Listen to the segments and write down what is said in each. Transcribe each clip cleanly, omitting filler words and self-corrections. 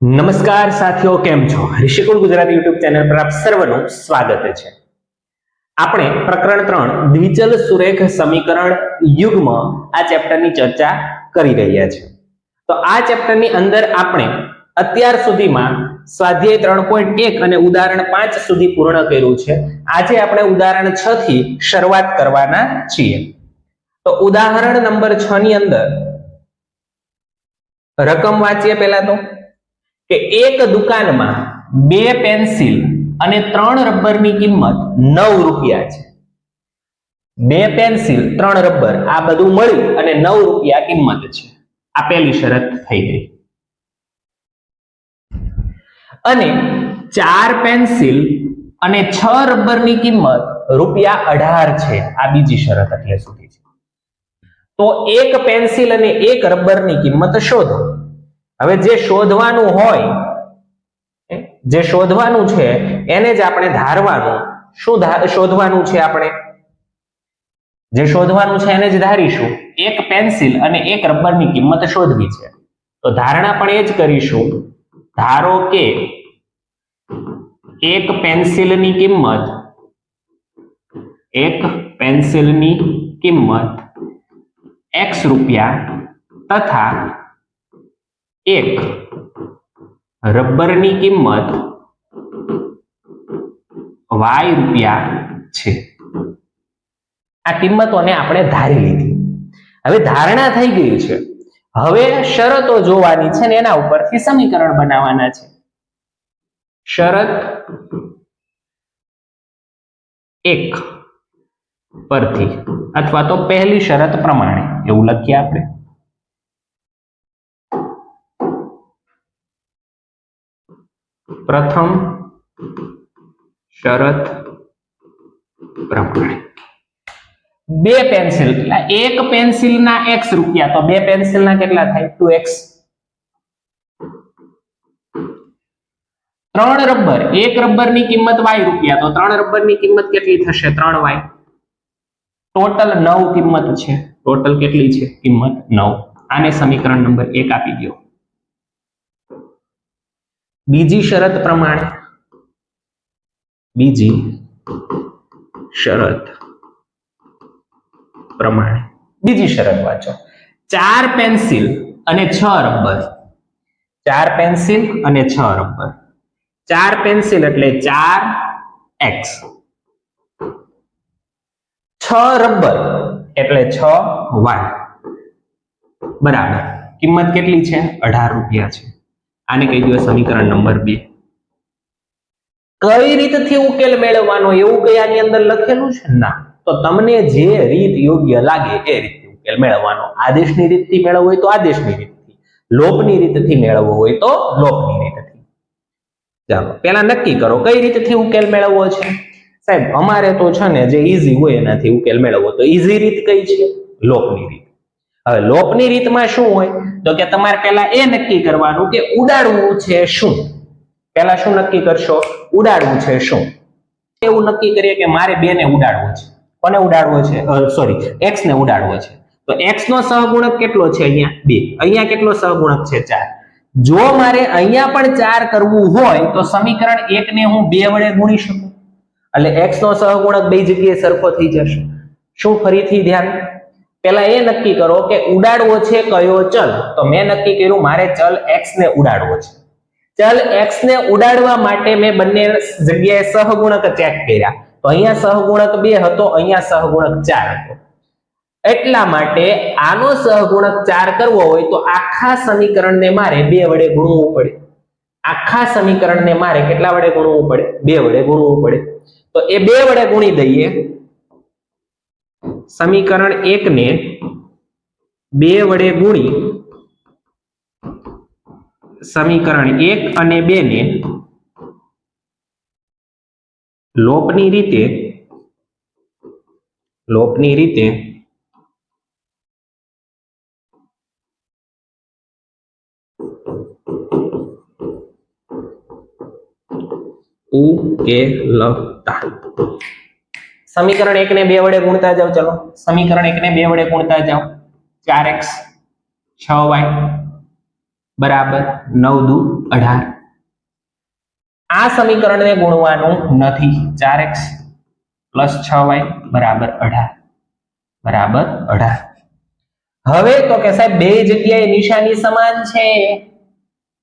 નમસ્કાર સાથીઓ, કેમ છો? ઋષિકુળ ગુજરાતી યુટ્યુબ ચેનલ પર આપ સર્વનું સ્વાગત છે. આપણે પ્રકરણ 3 દ્વિચલ સુરેખ સમીકરણ યુગ્મ આ ચેપ્ટરની ચર્ચા કરી રહ્યા છીએ. તો આ ચેપ્ટરની અંદર આપણે અત્યાર સુધીમાં સ્વાધ્યાય 3.1 અને ઉદાહરણ 5 સુધી પૂર્ણ કર્યું છે. આજે આપણે ઉદાહરણ 6 થી શરૂઆત કરવાના છીએ. તો ઉદાહરણ નંબર 6 ની અંદર રકમ વાંચીએ પહેલા તો કે એક દુકાનમાં 2 પેન્સિલ અને 3 રબરની કિંમત 9 રૂપિયા છે. 2 પેન્સિલ 3 રબર આ બધું મળી અને 9 રૂપિયા કિંમત છે. આ પહેલી શરત થઈ ગઈ. અને 4 પેન્સિલ અને 6 રબરની કિંમત રૂપિયા 18 છે. આ બીજી શરત એટલે સુધી છે. તો એક પેન્સિલ અને એક રબરની કિંમત શોધો. હવે જે શોધવાનું હોય, જે શોધવાનું છે એને જ આપણે ધારવાનું. શું શોધવાનું છે? આપણે જે શોધવાનું છે એને જ ધારીશું. એક પેન્સિલ અને એક રબરની કિંમત શોધવી છે. તો ધારણા પણ એ જ કરીશું. ધારો કે એક પેન્સિલની કિંમત x રૂપિયા તથા એક રબરની કિંમત y રૂપિયા છે. આ કિંમતોને આપણે ધારી લીધી. હવે ધારણા થઈ ગઈ છે. હવે શરતો જોવાની છે ને એના ઉપરથી સમીકરણ બનાવવાના છે. શરત 1 પરથી અથવા તો પહેલી શરત પ્રમાણે એવું લખીએ આપણે. પ્રથમ શરત પ્રમાણે 2 પેન્સિલ, એક પેન્સિલના x રૂપિયા, તો 2 પેન્સિલના કેટલા થાય? 2x. 3 રબર, એક રબરની કિંમત y રૂપિયા, તો 3 રબરની કિંમત કેટલી થશે? 3y. ટોટલ 9 કિંમત છે. ટોટલ કેટલી છે? કિંમત 9. આને સમીકરણ નંબર 1 આપી દો. બીજી શરત પ્રમાણે, બીજી શરત વાંચો. 4 પેન્સિલ અને 6 રબર. 4 પેન્સિલ અને 6 રબર. 4 પેન્સિલ એટલે 4x. 6 રબર એટલે 6y. બરાબર. કિંમત કેટલી છે? 18 રૂપિયા છે. આને કહી દો સમીકરણ નંબર 2. કઈ રીતથી ઉકેલ મેળવવાનો એવું કઈ આની અંદર લખેલું છે? ના. તો તમને જે રીત યોગ્ય લાગે એ રીતે ઉકેલ મેળવવાનો. આદેશની રીતથી મેળવવો હોય તો આદેશની રીતથી, લોપની રીતથી મેળવવો હોય તો લોપની રીતથી. ચાલો પહેલા નક્કી કરો કઈ રીતથી ઉકેલ મેળવવો છે. સાહેબ અમારે તો છે ને જે ઈઝી હોય એનાથી ઉકેલ મેળવવો. તો ઈઝી રીત કઈ છે? લોપની રીત. હવે લોપની રીતમાં શું હોય? તો કે તમારે પહેલા એ નક્કી કરવાનું કે ઉડાડવું છે શું. પહેલા શું નક્કી કરશો? ઉડાડવું છે શું. એવું નક્કી કરીએ કે મારે 2 ને ઉડાડવો છે. કોને ઉડાડવો છે? સોરી, x ને ઉડાડવો છે. તો x નો સહગુણક કેટલો છે? અહીંયા 2. અહીંયા કેટલો સહગુણક છે? 4. જો મારે અહીંયા પણ 4 કરવું હોય તો સમીકરણ 1 ને હું 2 વડે ગુણી શકું. એટલે x નો સહગુણક બે જગ્યાએ સરખો થઈ જશે. શું? ફરીથી ધ્યાન. પહેલા એ નક્કી કરો કે ઉડાડવો છે કયો ચલ. તો મેં નક્કી કર્યું મારે ચલ x ને ઉડાડવો છે. ચલ x ને ઉડાડવા માટે મેં બંને જગ્યાએ સહગુણક ચેક કર્યા. તો અહીંયા સહગુણક 2 હતો, અહીંયા સહગુણક 4 હતો. એટલા માટે આનો સહગુણક 4 કરવો હોય તો આખા સમીકરણને મારે 2 વડે ગુણવું પડે. આખા સમીકરણને મારે કેટલા વડે ગુણવું પડે? 2 વડે ગુણવું પડે. તો એ 2 વડે ગુણી દઈએ. સમીકરણ 1 ને 2 વડે ગુણી સમીકરણ 1 અને 2 ને લોપની રીતે ઉકેલતા. સમીકરણ 1 ને 2 વડે ગુણતા જાઓ. ચલો સમીકરણ 1 ને 2 વડે ગુણતા જાઓ. 4x 6y બરાબર 9 દુ 18. આ સમીકરણને ગુણવાનું નથી. 4x પ્લસ 6y બરાબર 18 બરાબર 18. હવે તો કે સાહેબ બે જગ્યાએ નિશાની સમાન છે.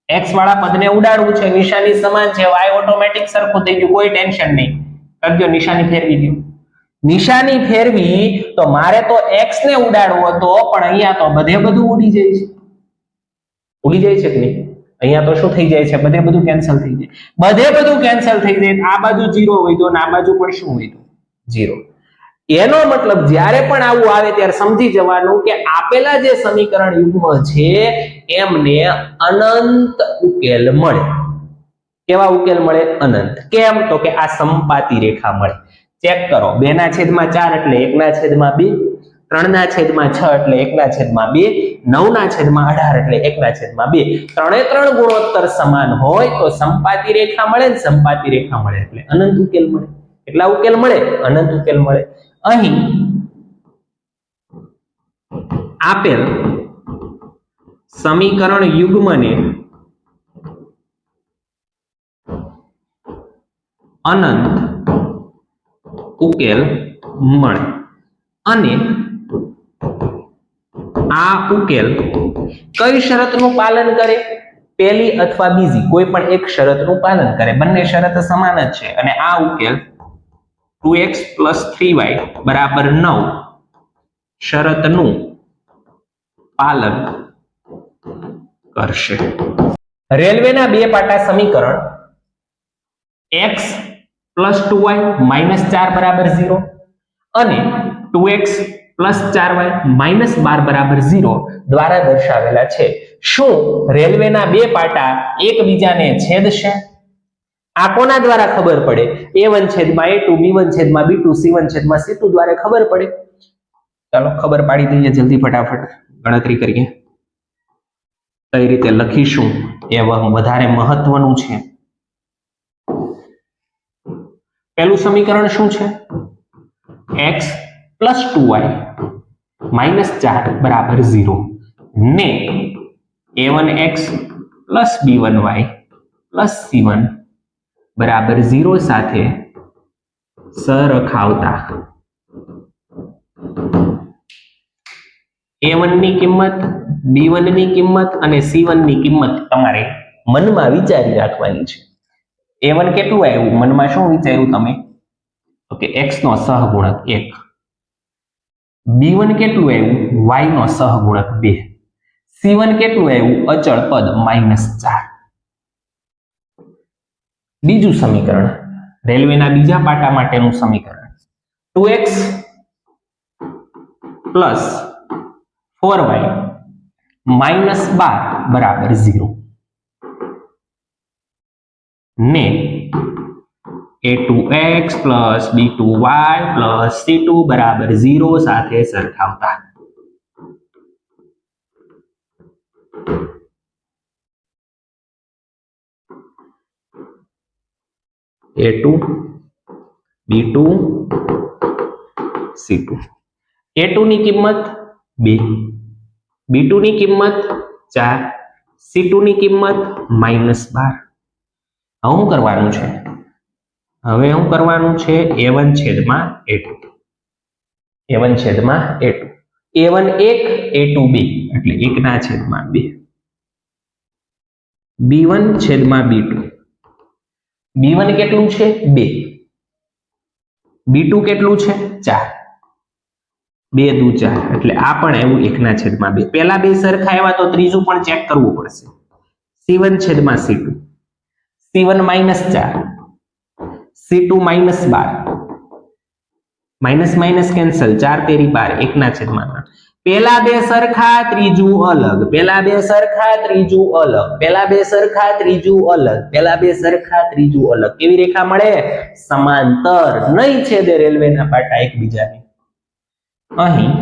x વાળા પદને ઉડાડવું છે, નિશાની સમાન છે, y ઓટોમેટિક સરખું થઈ ગયું, કોઈ ટેન્શન નહીં. કરજો નિશાની ફેરવી દો. નિશાની ફેરવી તો મારે તો x ને ઉડાડવો હતો, પણ અહીંયા તો બધે બધું ઉડી જાય છે. ઉડી જાય છે કે નહીં? અહીંયા તો શું થઈ જાય છે? બધે બધું કેન્સલ થઈ જાય. બધે બધું કેન્સલ થઈ જાય. આ બાજુ 0 હોય તો આ બાજુ પણ શું હોય તો 0. એનો મતલબ જ્યારે પણ આવું આવે ત્યારે સમજી જવાનું કે આપેલા જે સમીકરણ યુગ્મ છે એમને અનંત ઉકેલ મળે. કેવા ઉકેલ મળે? અનંત. કેમ? તો કે આ સમપાતી રેખા મળે. ચેક કરો. 2/4 એટલે 1/2, 3/6 એટલે 1/2, 9/18 એટલે 1/2. ત્રણે ત્રણ ગુણોત્તર સમાન હોય તો સમપાતી રેખા મળે ને સમપાતી રેખા મળે એટલે અનંત ઉકેલ મળે. કેટલા ઉકેલ મળે? અનંત ઉકેલ મળે. અહીં આપેલ સમીકરણ યુગ્મને અનંત ઉકેલ મળે અને આ ઉકેલ કઈ શરતનું પાલન કરે? પહેલી અથવા બીજી કોઈ પણ એક શરતનું પાલન કરે. બંને શરત સમાન જ છે અને આ ઉકેલ 2x + 3y બરાબર 9 શરતનું પાલન કરશે. રેલવેના બે પાટા સમીકરણ x + 2y - 4 બરાબર 0 અને 2x + 4y - 12 બરાબર 0 દ્વારા દર્શાવેલા છે. શું રેલવેના બે પાટા એકબીજાને છેદશે? આ કોના દ્વારા ખબર પડે? a1/a2 b1/b2 c1/c2 દ્વારા ખબર પડે. ચાલો ખબર પાડી દઈએ જલ્દી ફટાફટ ગણતરી કરીએ. કઈ રીતે લખીશું એ વધારે મહત્વનું છે. પહેલું સમીકરણ શું છે? x + 2y - 4 બરાબર 0 ને a1x + b1y + c1 બરાબર 0 સાથે સરખાવતા a1 ની કિંમત, b1 ની કિંમત અને c1 ની કિંમત તમારે મનમાં વિચારી રાખવાની છે. a1 કેટલું આવ્યું? મનમાં શું વિચાર્યું તમે? તો કે x નો સહગુણક 1. b1 કેટલું આવ્યું? y નો સહગુણક 2. c1 કેટલું આવ્યું? અચળ પદ -4. બીજું સમીકરણ રેલવેના બીજા પાટા માટેનું સમીકરણ 2x + 4y - 12 બરાબર 0 ને a2x + b2y + c2 બરાબર 0 સાથે સરખાવતા a2 b2 c2. a2 ની કિંમત 2, b2 ની કિંમત 4, c2 ની કિંમત -12. હવે શું કરવાનું છે? હવે શું કરવાનું છે? a1/a2 a1/a2 a1 1 a2 2 એટલે 1/2. b1/b2 b1 કેટલું છે? 2. b2 કેટલું છે? 4. 2 દુ 4 એટલે આ પણ એવું 1/2. પહેલા બે સરખા આવ્યા તો ત્રીજું પણ ચેક કરવું પડશે. c1/c2 c1 -4 c2 -12 minus cancel 4 તેરી 12 1/3. પહેલા બે સરખા ત્રીજું અલગ, પહેલા બે સરખા ત્રીજું અલગ, પહેલા બે સરખા ત્રીજું અલગ, પહેલા બે સરખા ત્રીજું અલગ. કેવી રેખા મળે? સમાંતર. નહીં છેદે રેલવેના પાટા એકબીજાને. અહીં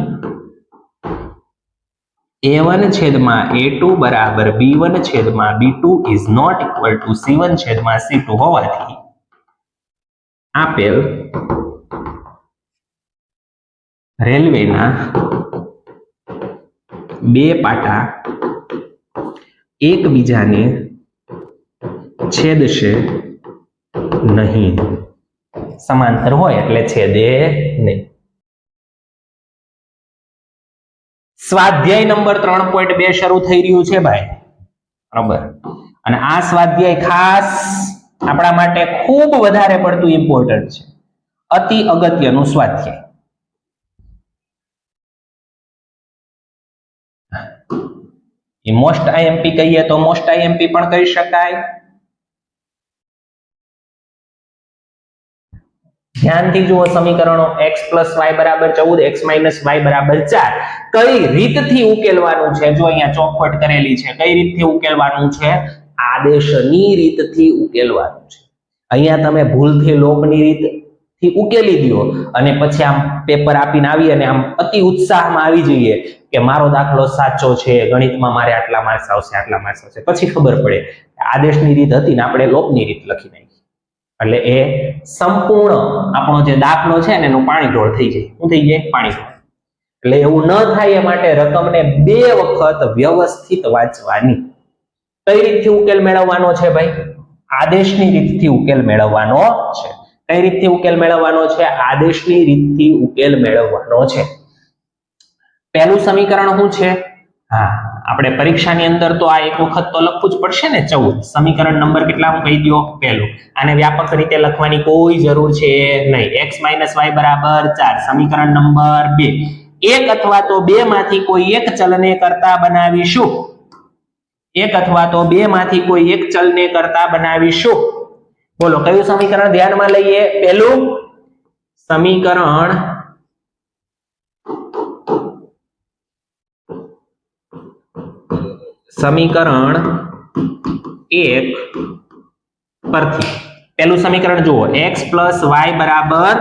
a1/a2 બરાબર b1/b2 is not equal to c1/c2 હોવાથી આપેલ રેલવેના બે પાટા એકબીજાને છેદશે નહીં. સમાંતર હોય એટલે છેદે નહીં. સ્વાધ્યાય નંબર 3.2 શરૂ થઈ રહ્યું છે ભાઈ, બરાબર. અને આ સ્વાધ્યાય ખાસ આપણા માટે ખૂબ વધારે પડતું ઇમ્પોર્ટન્ટ છે, અતિ અગત્યનું સ્વાધ્યાય. મોસ્ટ આઈએમપી કહીએ તો મોસ્ટ આઈએમપી પણ કહી શકાય. ધ્યાનથી જુઓ સમીકરણો. x + y = 14, x - y = 4 કઈ રીતથી ઉકેલવાનું છે? જો અહીંયા ચોખવટ કરેલી છે. કઈ રીતથી ઉકેલવાનું છે? આદેશની રીતથી ઉકેલવાનું છે. અહીંયા તમે ભૂલથી લોપની રીતથી ઉકેલી દો અને પછી આમ પેપર આપીને આવી અને આમ અતિ ઉત્સાહમાં આવી જઈએ કે મારો દાખલો સાચો છે, ગણિતમાં મારે આટલા માર્ક્સ આવશે, આટલા માર્ક્સ આવશે. પછી ખબર પડે આદેશની રીત હતી ને આપણે લોપની રીત લખી નાખી. એટલે એ સંપૂર્ણ આપણો જે દાખલો છે ને એનું પાણી ઢોળ થઈ જાય. શું થઈ જાય? પાણી ઢોળ. એટલે એવું ન થાય એ માટે રકમને 2 વખત વ્યવસ્થિત વાંચવાની. કઈ રીતથી ઉકેલ મેળવવાનો છે ભાઈ? આદેશની રીતથી ઉકેલ મેળવવાનો છે. કઈ રીતથી ઉકેલ મેળવવાનો છે? આદેશની રીતથી ઉકેલ મેળવવાનો છે. પહેલું સમીકરણ શું છે? હા, આપણે પરીક્ષાની અંદર તો આ એક વખત તો લખવું જ પડશે ને. 14 સમીકરણ નંબર કેટલા હું કહી દો? પહેલું. આને વ્યાપક રીતે લખવાની કોઈ જરૂર છે નહીં. x - y = 4 સમીકરણ નંબર 2. એક અથવા તો બે માંથી કોઈ એક ચલને કરતા બનાવીશું. એક અથવા તો બે માંથી કોઈ એક ચલને કરતા બનાવીશું. બોલો કયું સમીકરણ ધ્યાનમાં લઈએ? પહેલું સમીકરણ સમીકરણ 1 પરથી પહેલું સમીકરણ જુઓ. x + y = 14.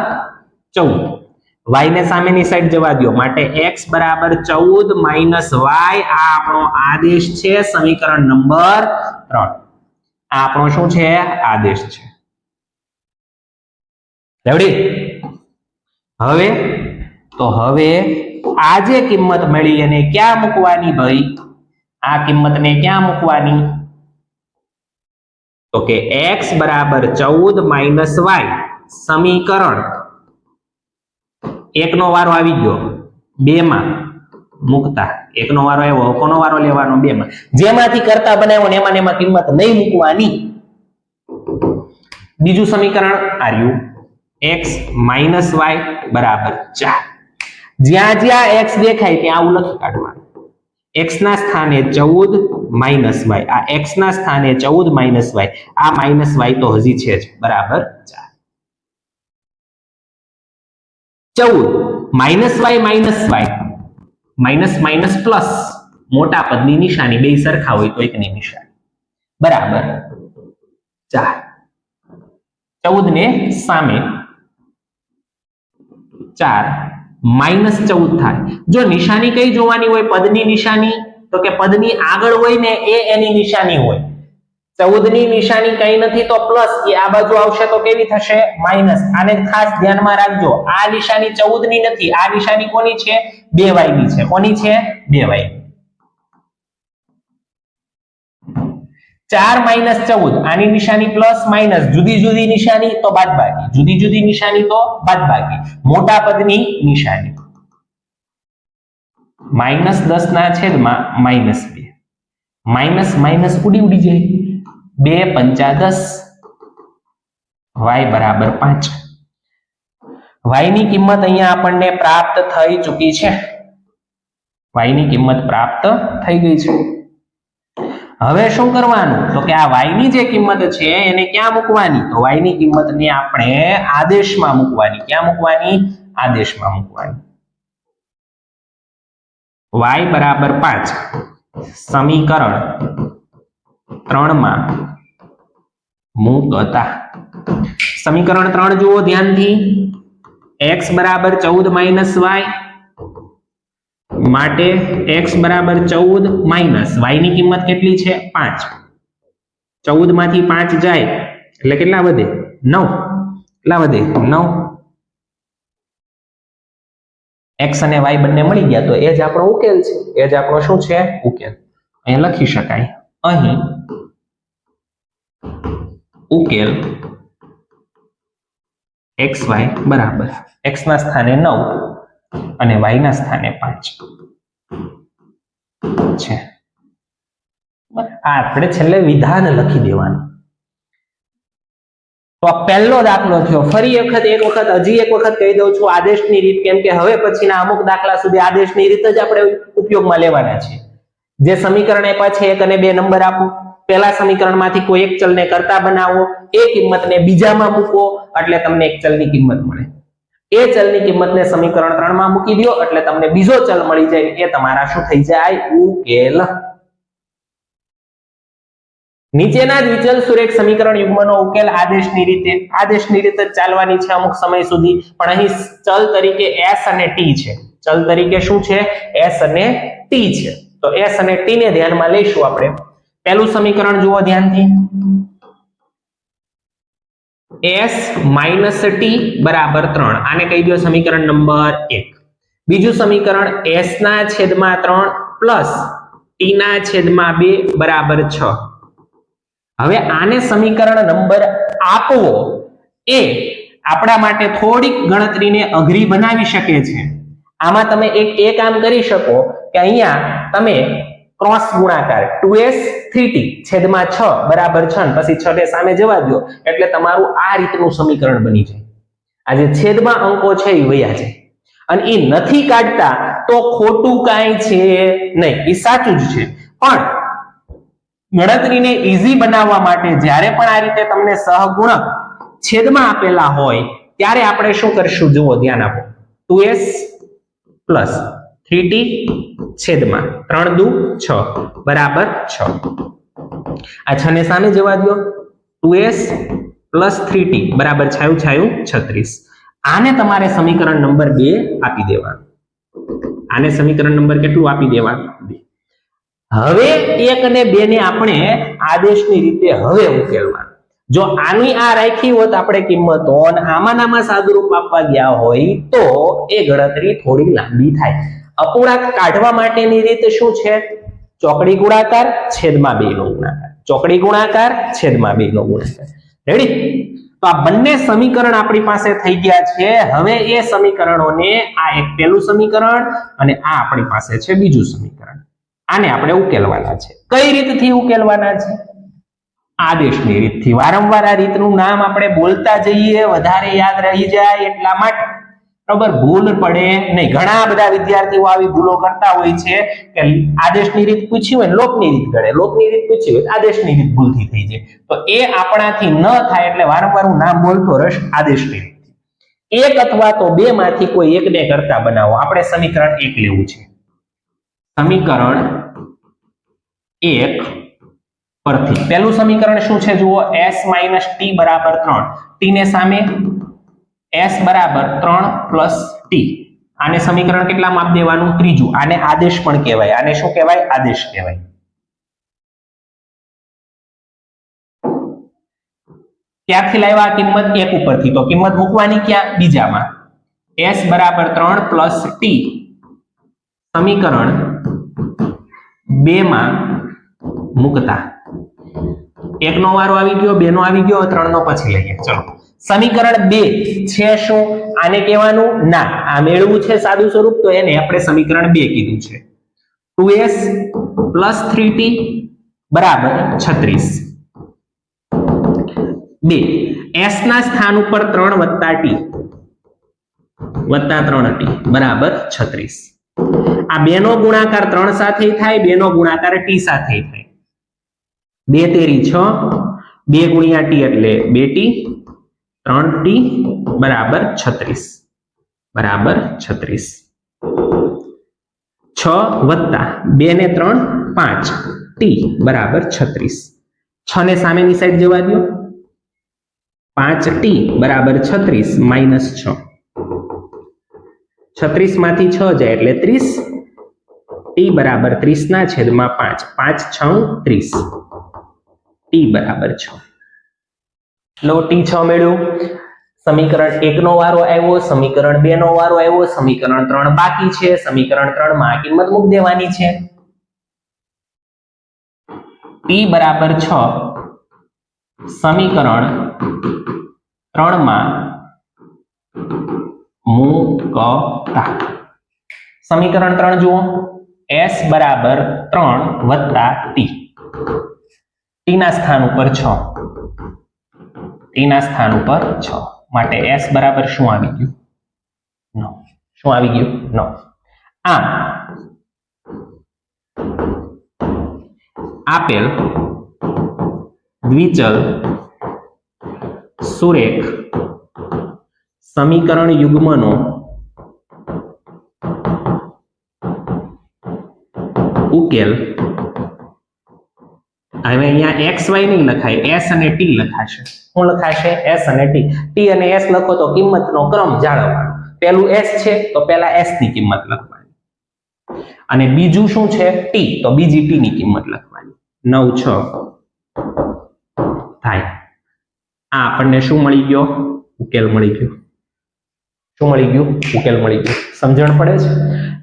y ને સામેની સાઈડ જવા દો માટે x = 14 - y આ આપણો આદેશ છે. સમીકરણ નંબર 3 આ આપણો શું છે? આદેશ છે. રેડી? હવે આ જે કિંમત મળી એને ક્યાં મૂકવાની ભાઈ? આ કિંમતને ક્યાં મૂકવાની? તો કે x = 14 - y સમીકરણ 1 નો વારો આવી ગયો 2 માં મૂકતા. 1 નો વારો આવ્યો, કોનો વારો લેવાનો? 2 માં. જેમાંથી કરતા બનાવ્યો ને એમાં કિંમત નહીં મૂકવાની. બીજું સમીકરણ આર્યું x - y = 4. જ્યાં જ્યાં x દેખાય ત્યાં આવું લખી કાઢવાનું. x ના સ્થાને 14 - y. આ x ના સ્થાને 14 - y. આ - y તો હજી છે જ, બરાબર 4. 14 - y પ્લસ મોટા પદની નિશાની, બે સરખા હોય તો એકની નિશાની, બરાબર 4. 14 ને સામે 4 -14 થાય. જો નિશાની કઈ જોવાની હોય? પદની નિશાની. તો કે પદની આગળ હોય ને એ એની નિશાની હોય. 14 ની નિશાની કઈ નથી તો પ્લસ, એ આ બાજુ આવશે તો કેવી થશે? માઈનસ. આને ખાસ ધ્યાનમાં રાખજો. આ નિશાની 14 ની નથી, આ નિશાની કોની છે? 2y ની છે. કોની છે? 2y. 4 - 14 આની નિશાની પ્લસ માઈનસ, જુદી જુદી નિશાની તો બાદબાકી, જુદી જુદી નિશાની તો બાદબાકી. મોટા પદની નિશાની -10 ના છેદમાં -2. માઈનસ માઈનસ ઉડી જાય. 2 × 5 = 10. y = 5. y ની કિંમત અહીંયા આપણને પ્રાપ્ત થઈ ચૂકી છે. y ની કિંમત પ્રાપ્ત થઈ ગઈ છે. હવે શું કરવાનું? તો કે આ y ની જે કિંમત છે એને ક્યાં મૂકવાની? તો y ની કિંમતને આપણે આદેશમાં મૂકવાની. ક્યાં મૂકવાની? આદેશમાં મૂકવાની. y = 5 સમીકરણ 3 માં મૂકતા. સમીકરણ 3 જુઓ ધ્યાનથી. x = 14 - y માટે x = 14 y ની કિંમત કેટલી છે? 5. 14 માંથી 5 જાય એટલે કેટલા વધે? 9. કેટલા વધે? 9. x અને y બંને મળી ગયા તો એ જ આપણો ઉકેલ છે. એ જ આપણો શું છે? ઉકેલ. અહીંયા લખી શકાય. અહીં ઉકેલ xy બરાબર x ના સ્થાને 9 અને y ના સ્થાને 5 છે. આ આપણે છેલ્લે વિધાન લખી દેવાનું. તો આ પહેલો દાખલો થયો. ફરી એક વખત કહી દઉં છું આદેશની રીત, કેમ કે હવે પછીના અમુક દાખલા સુધી આદેશની રીત જ આપણે ઉપયોગમાં લેવાના છે. જે સમીકરણ આપ્યા છે 1 અને 2 નંબર આપો. પહેલા સમીકરણમાંથી કોઈ એક ચલને કરતા બનાવો, એ કિંમતને બીજામાં મૂકો એટલે તમને એક ચલની કિંમત મળે. એ ચલની કિંમતને સમીકરણ 3 માં મૂકી દો એટલે તમને બીજો ચલ મળી જાય. એ તમારા શું થઈ જાય? ઉકેલ. નીચેના જ વિચલ સુરેખ સમીકરણ યુગ્મનો ઉકેલ આદેશની રીતે જ ચાલવાની છે અમુક સમય સુધી, પણ અહીં ચલ તરીકે s અને t છે. ચલ તરીકે શું છે? s અને t છે. તો s અને t ને ધ્યાનમાં લઈશું આપણે. પહેલું સમીકરણ જુઓ ધ્યાનથી. s - t બરાબર 3. આને કહી દો સમીકરણ નંબર 1. બીજું સમીકરણ s ના છેદમાં 3 પ્લસ t ના છેદમાં 2 બરાબર 6. હવે આને સમીકરણ નંબર આપવો એ આપણા માટે થોડીક ગણતરીને અઘરી બનાવી શકે છે. આમાં તમે એક કામ કરી શકો કે અહીંયા તમે ક્રોસ ગુણાકાર 2s 3t છેદમાં 6 બરાબર 6 પછી 6 ને સામે જવા દો એટલે તમારું આ રીતનું સમીકરણ બની જાય. આ જે છેદમાં અંકો છે એ વયા જાય અને એ નથી કાઢતા તો ખોટું કાંઈ છે નહીં, એ સાચું જ છે. પણ ગણતરીને ઈઝી બનાવવા માટે જ્યારે પણ આ રીતે તમને સહગુણક છેદમાં આપેલા હોય ત્યારે આપણે શું કરશું? જુઓ ધ્યાન આપો. 2s પ્લસ 3t છેદમાં 3 દુ 6 બરાબર 6. આ 6 ને સામે જવા દો. 2s પ્લસ 3t બરાબર 36. આને તમારે સમીકરણ નંબર 2 આપી દેવાનું. આને સમીકરણ નંબર કેટલું આપી દેવાનું? 2. હવે 1 અને 2 ને આપણે આદેશની રીતે હવે ઉકેલવાનું. જો આની આ રાખી હોત આપણે કિંમતો અને આમાં સાદુરૂપ આપવા ગયા હોય તો એ ગણતરી થોડી લાંબી થાય. અપૂર્ણાંક કાઢવા માટેની રીત શું છે? ચોકડી ગુણાકાર છેદમાં 2 નો ગુણાકાર. ચોકડી ગુણાકાર છેદમાં 2 નો ગુણાકાર. રેડી? તો આ બંને સમીકરણ આપણી પાસે થઈ ગયા છે. હવે એ સમીકરણોને આ એક પહેલું સમીકરણ અને આ આપણી પાસે છે બીજું સમીકરણ. આને આપણે ઉકેલવાના છે. કઈ રીતથી ઉકેલવાના છે? આદેશની રીતથી. વારંવાર આ રીતનું નામ આપણે બોલતા જઈએ, વધારે યાદ રહી જાય એટલા માટે. બરાબર? ભૂલ પડે નહીં. ઘણા બધા વિદ્યાર્થીઓ આવી ભૂલો કરતા હોય છે કે આદેશની રીત પૂછી હોય લોકની રીત ગણે, લોકની રીત પૂછી હોય આદેશની રીત ભૂલથી થઈ જાય. તો એ આપણાથી ન થાય એટલે વારંવાર હું નામ બોલતો રહીશ આદેશની રીત. એક અથવા તો બે માંથી કોઈ એકને કરતા બનાવો. આપણે સમીકરણ 1 લેવું છે. સમીકરણ 1 પરથી પહેલું સમીકરણ શું છે? જુઓ s - t બરાબર 3. t ને સામે s બરાબર 3 પ્લસ t. આને સમીકરણ કેટલામાં આપી દેવાનું? ત્રીજું. આને આદેશ પણ કહેવાય. આને શું કહેવાય? આદેશ કહેવાય. ક્યાંથી લાવ્યા આ કિંમત? 1 ઉપરથી. તો કિંમત મૂકવાની ક્યાં? બીજામાં. s બરાબર 3 પ્લસ t સમીકરણ 2 માં મૂકતા 1 નો વારો આવી ગયો, 2 નો આવી ગયો, 3 નો પછી લઈએ. ચલો સમીકરણ 2 છે શું? આને કહેવાનું ના. આ મેળવું છે સાદું સ્વરૂપ તો એને આપણે સમીકરણ 2 કીધું છે. 2s પ્લસ 3t બરાબર 36. 2 s ના સ્થાન ઉપર 3 વત્તા t વત્તા 3t બરાબર 36. આ 2 નો ગુણાકાર 3 સાથે થાય, 2 નો ગુણાકાર t સાથે થાય. 2 તેરી 6, 2 ગુણ્યા t એટલે 2t, 3t બરાબર 36 બરાબર 36. 6 વત્તા 2 ને 3 5 t બરાબર 36. 6 ને સામેની સાઈડ જવા દો. 5t બરાબર 36 માઇનસ 6. 36 માંથી 6 જાય એટલે 30. t બરાબર 30 ના છેદમાં 5. 5 6 30. t બરાબર 6. લો t 6 મેળવ્યું. સમીકરણ 1 નો વારો આવ્યો, સમીકરણ 2 નો વારો આવ્યો, સમીકરણ 3 બાકી છે. સમીકરણ 3 માં કિંમત મૂકી દેવાની છે. t બરાબર 6 સમીકરણ 3 માં મૂકતા સમીકરણ 3 જુઓ s બરાબર 3 વત્તા t ના સ્થાન ઉપર 6 t ના સ્થાન ઉપર 6 માટે s બરાબર શું આવી ગયું 9 શું આવી ગયું 9 આમ આપેલ દ્વિચલ સુરેખ સમીકરણ યુગ્મનો ઉકેલ હવે અહીંયા xy નહીં લખાય s અને t લખાશે શું લખાશે s અને t t અને s લખો તો કિંમતનો ક્રમ જાળવવાનો પહેલું s છે તો પહેલા s ની કિંમત લખવાની અને બીજું શું છે t તો બીજી t ની કિંમત લખવાની 9 6 થાય આ આપણને શું મળી ગયો ઉકેલ મળી ગયો શું મળી ગયું ઉકેલ મળી ગયો સમજણ પડે છે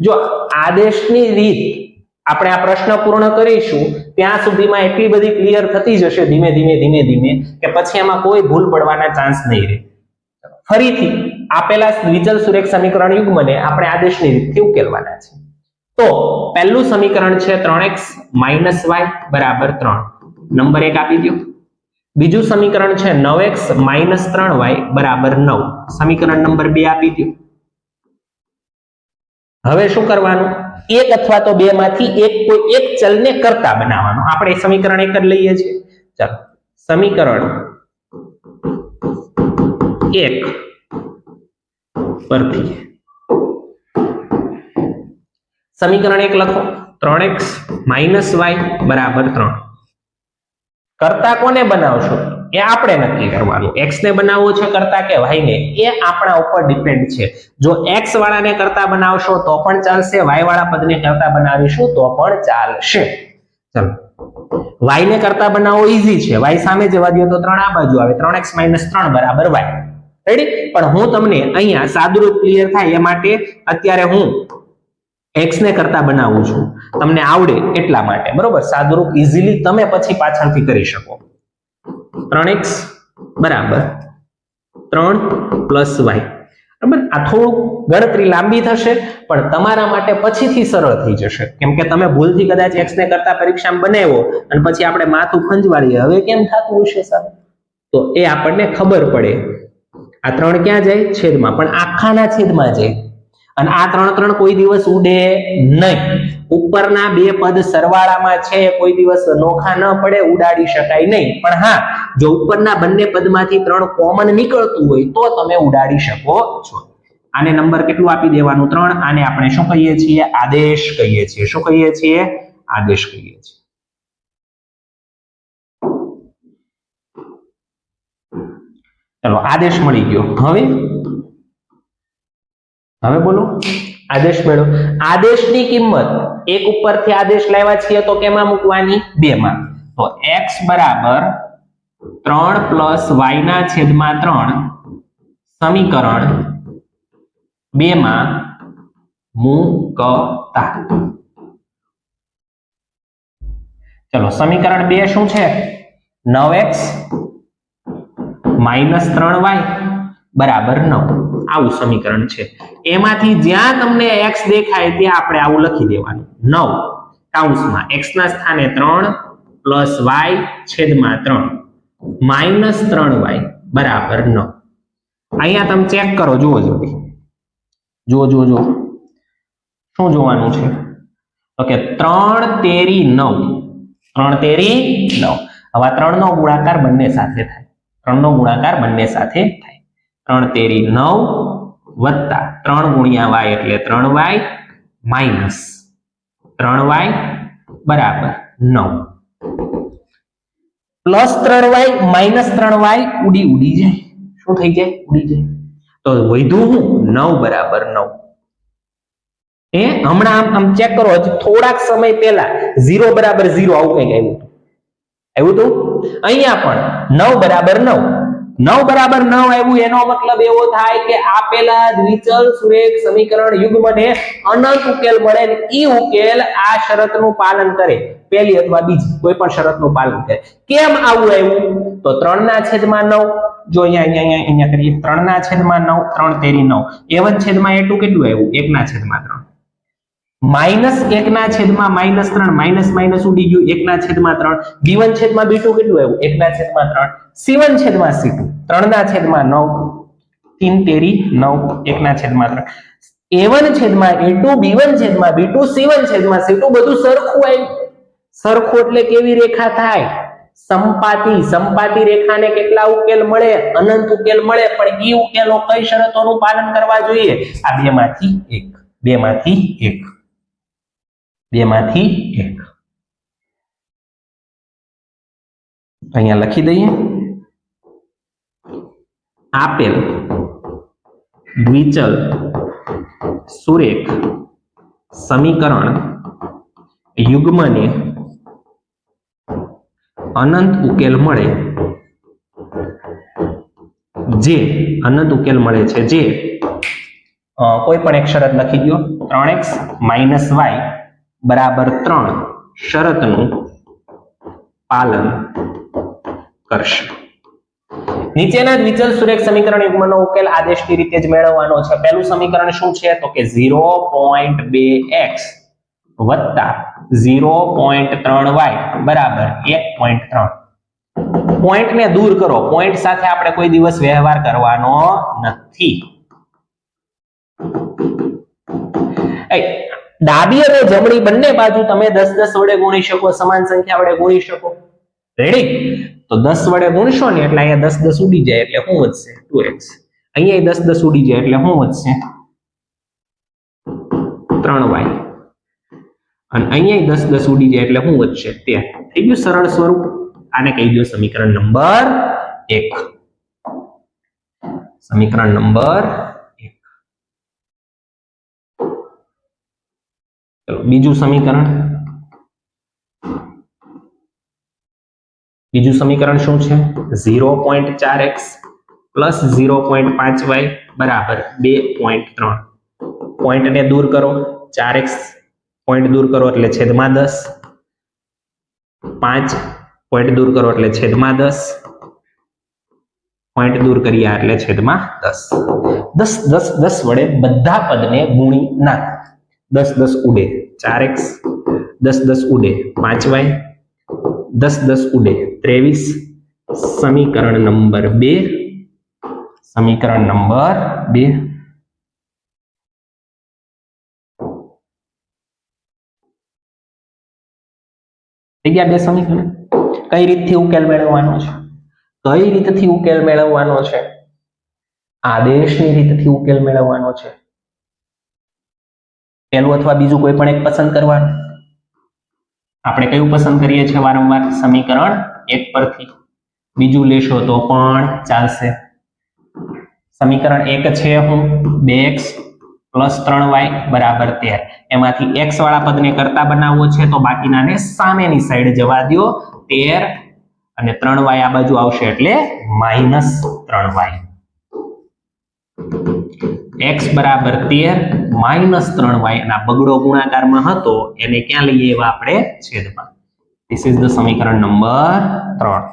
જો આદેશની રીત આપણે આ પ્રશ્ન પૂર્ણ કરીશું ત્યાં સુધીમાં એટલી બધી ક્લિયર થતી જશે ધીમે ધીમે કે પછી એમાં કોઈ ભૂલ પડવાના ચાન્સ નહીં રહે ફરીથી આપેલા દ્વિચલ સુરેખ સમીકરણ યુગ્મને આપણે આદેશની રીતથી ઉકેલવાના છે તો પહેલું સમીકરણ છે 3x - y બરાબર 3 નંબર 1 આપી દો બીજું સમીકરણ છે 9x - 3y બરાબર 9 સમીકરણ નંબર 2 આપી દો હવે શું કરવાનું એક અથવા તો બે માંથી કોઈ એક ચલને કર્તા બનાવવાનો આપણે સમીકરણ 1 જ લઈએ છીએ ચાલો સમીકરણ 1 પરથી સમીકરણ 1 લખો 3x - y બરાબર 3 કર્તા કોને બનાવશો એ આપણે નક્કી કરવાનું x ને બનાવવો છે કર્તા કે y ને એ આપણા ઉપર ડિપેન્ડ છે જો x વાળાને કર્તા બનાવશો તો પણ ચાલશે y વાળા પદને કર્તા બનાવીશું તો પણ ચાલશે ચલો y ને કર્તા બનાવવો ઈઝી છે y સામે જવા દો તો 3 આ બાજુ આવે 3x - 3 બરાબર y રેડી પણ હું તમને અહીંયા સાદુરૂપ ક્લિયર થાય એ માટે અત્યારે હું x ને કરતા બનાવું છું તમને આવડે એટલા માટે બરોબર સાદુરૂપ ઈઝીલી તમે પછી પાછળથી કરી શકો 3x બરાબર 3 + y બરાબર આ થોડું ગણતરી લાંબી થશે પણ તમારા માટે પછીથી સરળ થઈ જશે કેમ કે તમે ભૂલથી કદાચ x ને કરતા પરીક્ષામાં બનાવ્યો અને પછી આપણે માથું ખંજવાળીએ હવે કેમ થતું હશે સાહેબ તો એ આપણને ખબર પડે આ 3 ક્યાં જાય છેદમાં પણ આખાના છેદમાં જાય અને આ 3 કોઈ દિવસ ઉડે નહીં ઉપરના બે પદ સરવાળામાં છે કોઈ દિવસ નોખા ન પડે ઉડાડી શકાય નહીં પણ હા જો ઉપરના બંને પદમાંથી 3 કોમન નીકળતું હોય તો તમે ઉડાડી શકો છો આને નંબર કેટલું આપી દેવાનું 3 આને આપણે શું કહીએ છીએ આદેશ કહીએ છીએ શું કહીએ છીએ આદેશ કહીએ છીએ ચલો આદેશ મળી ગયો હવે બોલો આદેશ મેળવો આદેશની કિંમત એક ઉપરથી આદેશ લાવ્યા છીએ તો કેમાં મૂકવાની 2 માં તો x બરાબર 3 + y ના છેદમાં 3 સમીકરણ 2 માં મૂકતા ચલો સમીકરણ 2 શું છે 9x - 3y બરાબર 9 આવું સમીકરણ છે એમાંથી જ્યાં તમને x દેખાય ત્યાં આપણે આવું લખી દેવાનું 9 કૌંસમાં x ના સ્થાને 3 + y છેદમાં 3 - 3y બરાબર 9 અહીંયા તમે ચેક કરો જુઓ જલ્દી જુઓ શું જોવાનું છે તો કે 3 તેરી 9 3 તેરી 9 હવે 3 નો ગુણાકાર બંને સાથે થાય 3 નો ગુણાકાર બંને સાથે થાય 3 તેરી 9 વત્તા 3 ગુણ્યા y એટલે 3y માઇનસ 3y બરાબર 9 પ્લસ 3y માઇનસ 3y ઉડી જાય શું થઈ જાય ઉડી જાય તો વધ્યું હું 9 બરાબર 9 એ હમણાં આમ ચેક કરો હજી થોડાક સમય પહેલા 0 બરાબર 0 આવું કંઈક આવ્યું હતું અહીંયા પણ 9 બરાબર 9 9 બરાબર 9 આવ્યું એનો મતલબ એવો થાય કે આપેલા દ્વિચલ સુરેખ સમીકરણ યુગ્મને અનંત ઉકેલ મળે ને ઈ ઉકેલ આ શરતનું પાલન કરે, પહેલી અથવા બીજી કોઈ પણ શરતનું પાલન કરે. કેમ આવું આવ્યું? તો 3/9 જો અહીંયા કરીએ 3/9 3 તેરી 9 A1 છેદમાં A2 કેટલું આવ્યું? 1/3 -1/-3 માઇનસ માઇનસ ઉડી ગયું 1/3 B1 છેદમાં B2 કેટલું આવ્યું? 1/3 C1 છેદમાં C2 3/9 3 તેરી 9 1/3 A1 છેદમાં A2 B1 છેદમાં B2 C1 છેદમાં C2 બધું સરખું આવ્યું. સરખું એટલે કેવી રેખા થાય? સંપાતી રેખાને કેટલા ઉકેલ મળે? અનંત ઉકેલ મળે. પણ ઈ ઉકેલો કઈ શરતોનું પાલન કરવા જોઈએ? આ બેમાંથી એક અહીંયા લખી દઈએ. આપેલ દ્વિચલ સુરેખ સમીકરણ યુગ્મને અનંત ઉકેલ મળે જે કોઈ પણ એક શરત લખી દો 3x - y બરાબર 3 શરતનું પાલન કરશે. નીચેના દ્વિચલ સુરેખ સમીકરણ યુગ્મનો ઉકેલ આદેશની રીતે જ મેળવવાનો છે. પહેલું સમીકરણ શું છે? તો કે 0.2x વત્તા 0.3y બરાબર 1.3. પોઈન્ટ ને દૂર કરો. પોઈન્ટ સાથે આપણે કોઈ દિવસ વ્યવહાર કરવાનો નથી. ડાબી અને જમણી બંને બાજુ તમે 10 વડે ગુણી શકો, સમાન સંખ્યા વડે ગુણી શકો. રેડી? તો 10 વડે ગુણશો ને એટલે અહીંયા 10 ઉડી જાય એટલે શું વધશે? 2x. અહીંયા 10 ઉડી જાય એટલે શું વધશે? 3y. અને અહીંયા 10 ઉડી જાય એટલે શું વધશે? 13. થઈ ગયું સરળ સ્વરૂપ. આને કહી દો સમીકરણ નંબર 1. સમીકરણ નંબર 1. ચલો બીજું સમીકરણ શું છે? 0.4x પ્લસ 0.5y બરાબર 2.3. પોઈન્ટ ને દૂર કરો. 4x પોઈન્ટ દૂર કરો એટલે છેદમાં 10. 5 પોઈન્ટ દૂર કરો એટલે છેદમાં 10. પોઈન્ટ દૂર કર્યા એટલે છેદમાં 10. 10 વડે બધા પદને ગુણી નાખ. 10 ઉડે 4x, 10 ઉડે 5y, 10 ઉડે 23. સમીકરણ નંબર 2. થઈ ગયા બે સમીકરણ. કઈ રીતથી ઉકેલ મેળવવાનો છે? આદેશની રીતથી ઉકેલ મેળવવાનો છે. પહેલું અથવા બીજું કોઈ પણ એક પસંદ કરવાનું. આપણે કયું પસંદ કરીએ છીએ વારંવાર? સમીકરણ 1 પરથી. બીજું લેશો તો પણ ચાલશે. સમીકરણ 1 છે હું 2x પ્લસ 3y બરાબર 13. એમાંથી x વાળા પદને કરતા બનાવવો છે તો બાકીનાને સામેની સાઈડ જવા દો. 13 અને 3y આ બાજુ આવશે એટલે -3y. x બરાબર 13 -3y અને આ બગડો ગુણાકારમાં હતો એને ક્યાં લઈએ એવા આપણે? છેદમાં. ધીસ ઇઝ ધ સમીકરણ નંબર 3.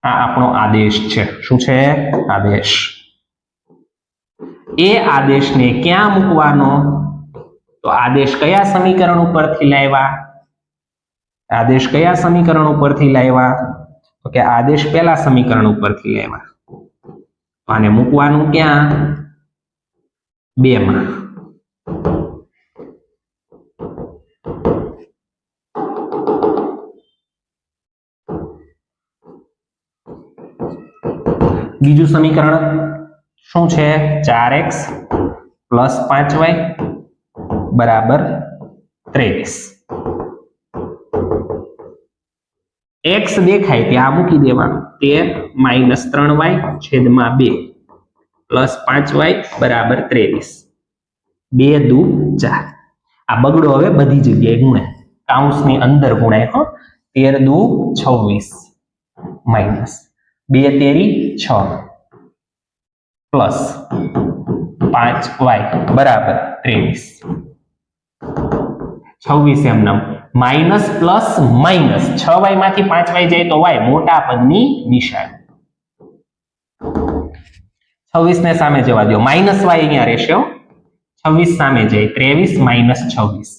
આ આપણો આદેશ છે. શું છે? આદેશ. એ આદેશને ક્યાં મૂકવાનો? તો આદેશ કયા સમીકરણ ઉપરથી લાવ્યા? તો કે આદેશ પહેલા સમીકરણ ઉપરથી લાવ્યા. આને મૂકવાનું ક્યાં? 2 માં. બીજું સમીકરણ શું છે? 4x પ્લસ 5y બરાબર 23. x દેખાય ત્યાં મૂકી દેવાનું. 13 - 3y છેદમાં 2 પ્લસ 5y બરાબર 23. 2 દુ 4. આ બગડો હવે બધી જગ્યાએ ગુણાય. કાઉન્સની અંદર ગુણાય. 13 દુ 26 માઇનસ 2 તેરી 6 પ્લસ 5y બરાબર 23 26 એમ નામ માઇનસ પ્લસ માઇનસ 6y માંથી 5y જાય તો y મોટા પદની નિશાની 26 ને સામે જવા દો માઇનસ y અહીંયા રહેશે 26 સામે જાય 23 માઇનસ 26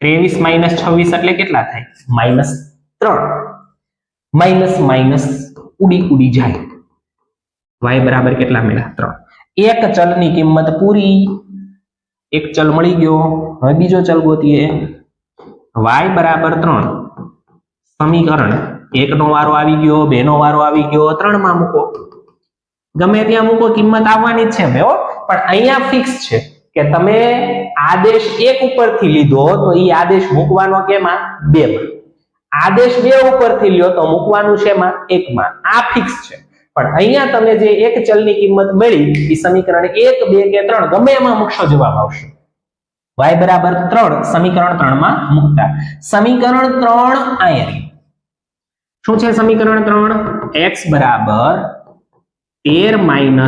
23 માઇનસ 26 એટલે કેટલા થાય માઇનસ 3 માઇનસ માઇનસ ઉડી જાય y બરાબર કેટલા મળ્યા 3 એક ચલની કિંમત પૂરી એક ચલ મળી ગયો હવે બીજો ચલ ગોતીએ y બરાબર 3 સમીકરણ 1 નો વારો આવી ગયો 2 નો વારો આવી ગયો 3 માં મૂકો ગમે ત્યાં મૂકો કિંમત આવવાની જ છે ભાઈ પણ અહીંયા ફિક્સ છે કે તમે આદેશ 1 ઉપરથી લીધો તો ઈ આદેશ મૂકવાનો કેમાં 2 માં આદેશ 2 ઉપરથી લ્યો તો મૂકવાનું છે માં 1 માં આ ફિક્સ છે પણ અહીંયા તમે જે એક ચલની કિંમત મળી ઈ સમીકરણ 1 2 કે 3 ગમે એમાં મૂકશો જવાબ આવશે y બરાબર 3 સમીકરણ 3 માં મૂકતા સમીકરણ 3 અહીંયા શું છે સમીકરણ 3 x બરાબર 13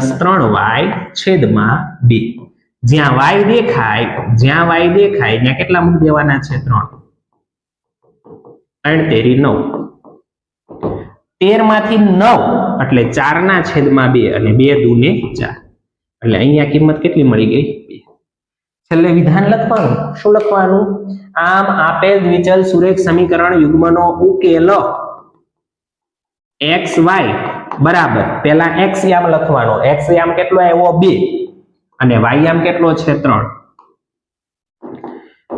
- 3y છેદમાં 2 જ્યાં y દેખાય ત્યાં કેટલા મૂકી દેવાના છે 3 3 તેરી 9 13 માંથી 9 એટલે 4 ના છેદમાં 2 અને 2 દુ ને 4 એટલે અહીંયા કિંમત કેટલી મળી ગઈ 2 છેલ્લે વિધાન લખવાનું શું લખવાનું આમ આપેલ દ્વિચલ સુરેખ સમીકરણ યુગ્મનો ઉકેલ xy બરાબર પેલા x યામ લખવાનો x યામ કેટલો આવ્યો 2 અને y યામ કેટલો છે 3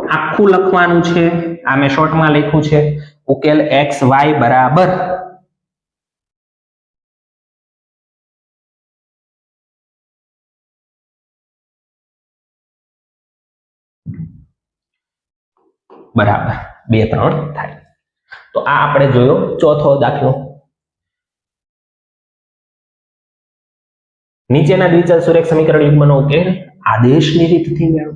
આખું લખવાનું છે આ મેં શોર્ટમાં લખ્યું છે ઉકેલ xy બરાબર બરાબર 2 3 થાય તો આ આપણે જોયો ચોથો દાખલો નીચેના દ્વિચલ સુરેખ સમીકરણ યુગ્મનો ઉકેલ આદેશની રીતથી મેળવો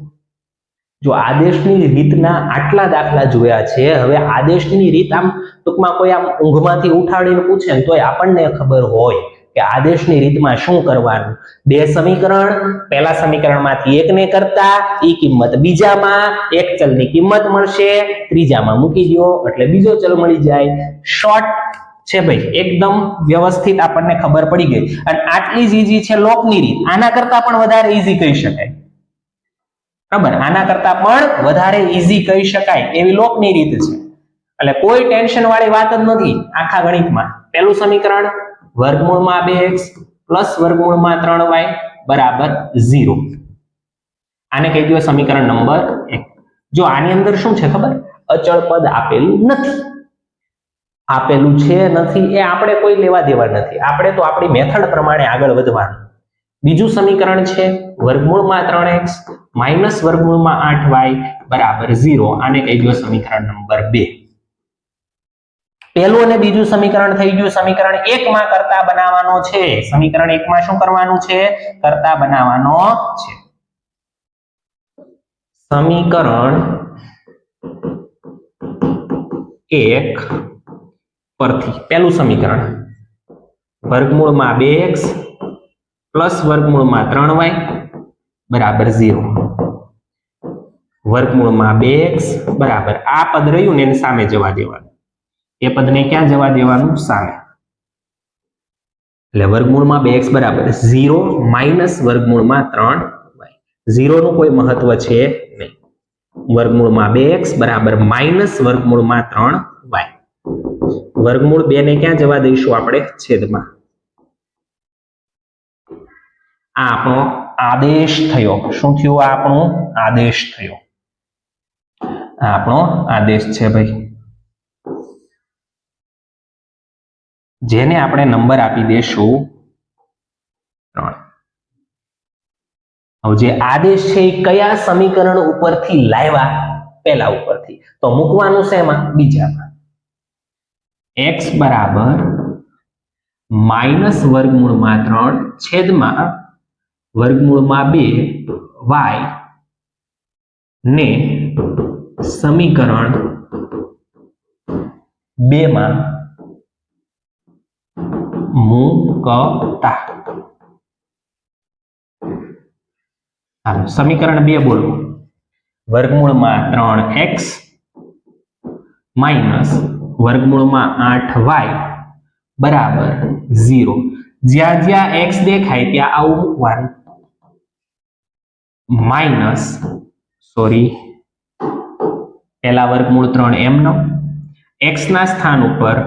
જો આદેશની રીતના આટલા દાખલા જોયા છે હવે આદેશની રીત આમ ટૂંકમાં કોઈ આમ ઊંઘમાંથી ઉઠાડીને પૂછે ને તોય આપણને ખબર હોય કે આદેશની રીતમાં શું કરવાનું બે સમીકરણ પહેલા સમીકરણમાંથી એકને કરતા ઈ કિંમત બીજામાં એક ચલની કિંમત મળશે ત્રીજામાં મૂકી દો એટલે બીજો ચલ મળી જાય શોર્ટ છે ભાઈ એકદમ વ્યવસ્થિત આપણને ખબર પડી ગઈ અને આટલી જ ઈઝી છે લોકની રીત આના કરતા પણ વધારે ઈઝી કહી શકાય બરાબર આના કરતા પણ વધારે ઈઝી કહી શકાય એવી લોકની રીત છે એટલે કોઈ ટેન્શન વાળી વાત જ નથી આખા ગણિતમાં પહેલું સમીકરણ વર્ગમૂળમાં 2x પ્લસ વર્ગમૂળમાં 3y બરાબર 0 આને કહી દો સમીકરણ નંબર 1 જો આની અંદર શું છે ખબર અચળ પદ આપેલું નથી આપેલું છે નથી એ આપણે કોઈ લેવા દેવા નથી આપણે તો આપણી મેથડ પ્રમાણે આગળ વધવાનું બીજું સમીકરણ છે વર્ગમૂળમાં 3x માઇનસ વર્ગમૂળમાં 8y બરાબર 0 આને કહી દો સમીકરણ નંબર 2 પહેલું અને બીજું સમીકરણ થઈ ગયું સમીકરણ 1 માં કરતા બનાવવાનો છે સમીકરણ 1 માં શું કરવાનું છે કરતા બનાવવાનો છે સમીકરણ 1 પરથી પહેલું સમીકરણ વર્ગમૂળમાં 2x પ્લસ વર્ગમૂળમાં 3y બરાબર 0 વર્ગમૂળમાં 2x બરાબર આ પદ રહ્યું ને એની સામે જવા દેવાનું એ પદને ક્યાં જવા દેવાનું સામે એટલે વર્ગમૂળમાં 2x બરાબર 0 માઇનસ વર્ગમૂળમાં 3y 0 નું કોઈ મહત્વ છે નહીં વર્ગમૂળમાં 2x બરાબર માઇનસ વર્ગમૂળમાં 3y વર્ગમૂળ 2 ને ક્યાં જવા દઈશું આપણે છેદમાં આ આપણો આદેશ થયો શું થયું આ આપણો આદેશ થયો આ આપણો આદેશ છે ભાઈ જેને આપણે નંબર આપી દેશું 3 હવે જે આદેશ છે એ કયા સમીકરણ ઉપરથી લાવ્યા પહેલા ઉપરથી તો મૂકવાનું છે એમાં બીજામાં x બરાબર માઇનસ વર્ગમૂળમાં 3 છેદમાં વર્ગમૂળમાં 2 y ને સમીકરણ 2 માં મૂકતા. હાલો સમીકરણ 2 બોલો. વર્ગમૂળમાં 3x માઇનસ વર્ગમૂળમાં 8y બરાબર 0. જ્યાં જ્યાં x દેખાય ત્યાં આવું મૂકવાનું. માઇનસ પહેલા વર્ગમૂળ 3 એમનો, x ના સ્થાન ઉપર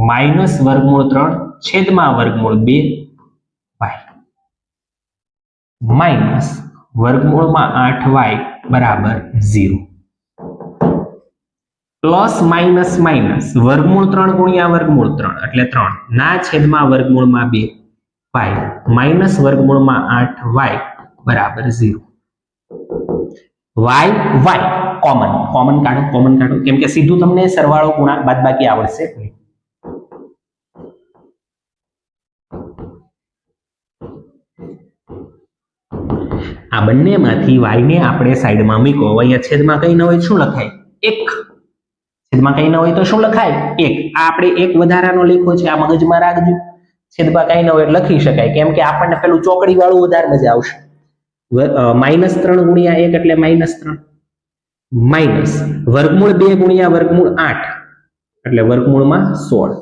માઇનસ વર્ગમૂળ 3 છેદમાં વર્ગમૂળ 2 y માઇનસ વર્ગમૂળમાં 8y બરાબર 0. પ્લસ માઇનસ માઇનસ વર્ગમૂળ 3 ગુણ્યા વર્ગમૂળ 3 એટલે 3 ના છેદમાં વર્ગમૂળમાં 2 y માઇનસ વર્ગમૂળમાં 8y બરાબર 0. y કોમન કાઢો કેમ કે સીધું તમને સરવાળો ગુણાકાર બાદબાકી આવડશે. આ બંનેમાંથી y ને આપણે સાઈડમાં મૂકો. અહીંયા છેદમાં કઈ ન હોય શું લખાય? 1. છેદમાં કઈ ન હોય તો શું લખાય? 1. આ આપણે 1 વધારાનો લખ્યો છે, આ મગજમાં રાખજો. છેદમાં કઈ ન હોય લખી શકાય કેમ કે આપણને પેલું ચોકડી વાળું વધારે મજા આવશે. -3 ગુણ્યા 1 એટલે -3 માઇનસ વર્ગમૂળ 2 ગુણ્યા વર્ગમૂળ 8 એટલે વર્ગમૂળમાં 16